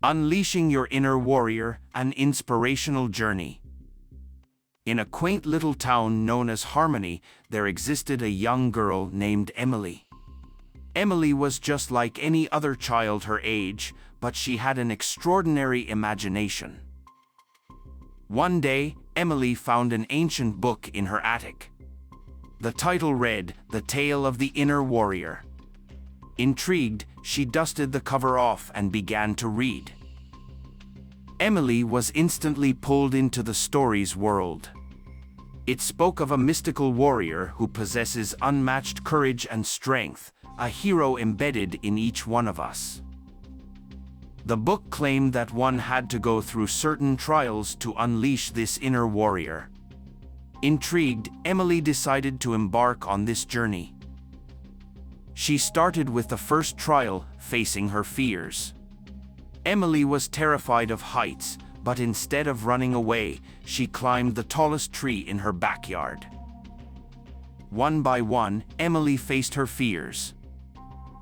Unleashing Your Inner Warrior, an Inspirational Journey. In a quaint little town known as Harmony, there existed a young girl named Emily. Emily was just like any other child her age, but she had an extraordinary imagination. One day, Emily found an ancient book in her attic. The title read, "The Tale of the Inner Warrior." Intrigued, she dusted the cover off and began to read. Emily was instantly pulled into the story's world. It spoke of a mystical warrior who possesses unmatched courage and strength, a hero embedded in each one of us. The book claimed that one had to go through certain trials to unleash this inner warrior. Intrigued, Emily decided to embark on this journey. She started with the first trial, facing her fears. Emily was terrified of heights, but instead of running away, she climbed the tallest tree in her backyard. One by one, Emily faced her fears.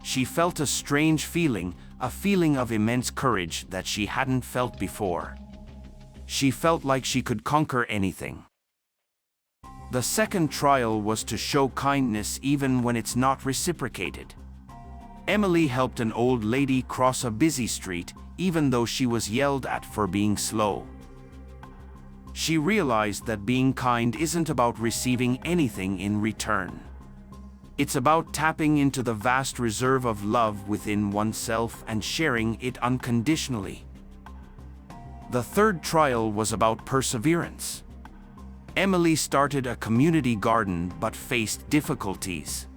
She felt a strange feeling, a feeling of immense courage that she hadn't felt before. She felt like she could conquer anything. The second trial was to show kindness even when it's not reciprocated. Emily helped an old lady cross a busy street, even though she was yelled at for being slow. She realized that being kind isn't about receiving anything in return. It's about tapping into the vast reserve of love within oneself and sharing it unconditionally. The third trial was about perseverance. Emily started a community garden but faced difficulties.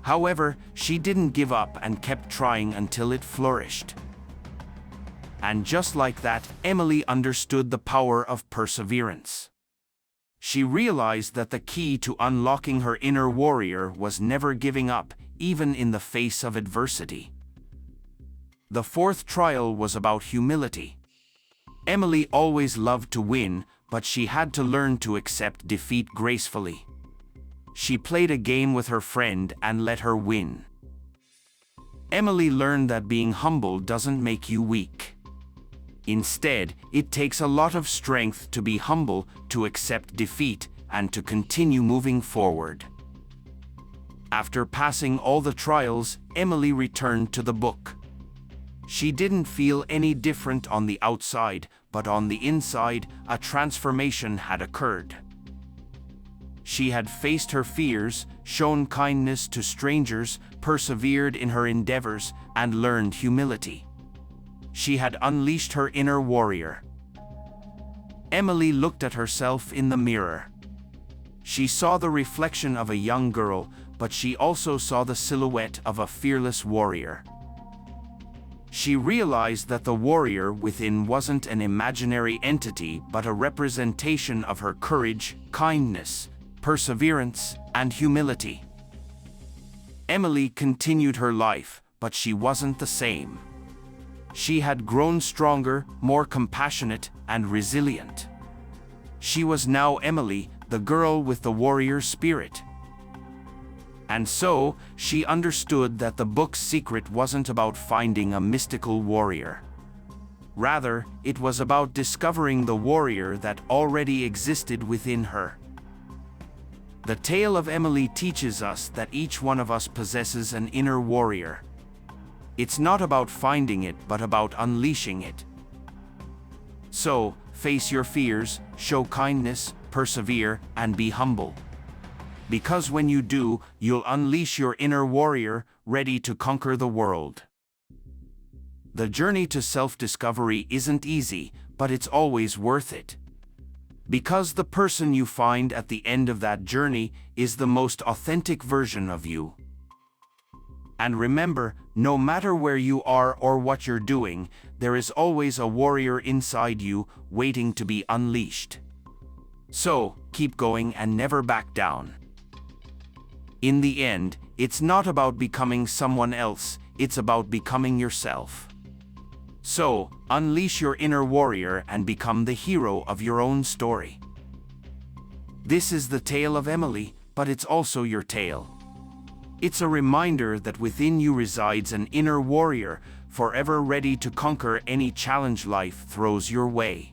However, she didn't give up and kept trying until it flourished. And just like that, Emily understood the power of perseverance. She realized that the key to unlocking her inner warrior was never giving up, even in the face of adversity. The fourth trial was about humility. Emily always loved to win, but she had to learn to accept defeat gracefully. She played a game with her friend and let her win. Emily learned that being humble doesn't make you weak. Instead, it takes a lot of strength to be humble, to accept defeat, and to continue moving forward. After passing all the trials, Emily returned to the book. She didn't feel any different on the outside, but on the inside, a transformation had occurred. She had faced her fears, shown kindness to strangers, persevered in her endeavors, and learned humility. She had unleashed her inner warrior. Emily looked at herself in the mirror. She saw the reflection of a young girl, but she also saw the silhouette of a fearless warrior. She realized that the warrior within wasn't an imaginary entity but a representation of her courage, kindness, perseverance, and humility. Emily continued her life, but she wasn't the same. She had grown stronger, more compassionate, and resilient. She was now Emily, the girl with the warrior spirit. And so, she understood that the book's secret wasn't about finding a mystical warrior. Rather, it was about discovering the warrior that already existed within her. The tale of Emily teaches us that each one of us possesses an inner warrior. It's not about finding it, but about unleashing it. So, face your fears, show kindness, persevere, and be humble. Because when you do, you'll unleash your inner warrior, ready to conquer the world. The journey to self-discovery isn't easy, but it's always worth it. Because the person you find at the end of that journey is the most authentic version of you. And remember, no matter where you are or what you're doing, there is always a warrior inside you, waiting to be unleashed. So, keep going and never back down. In the end, it's not about becoming someone else, it's about becoming yourself. So, unleash your inner warrior and become the hero of your own story. This is the tale of Emily, but it's also your tale. It's a reminder that within you resides an inner warrior, forever ready to conquer any challenge life throws your way.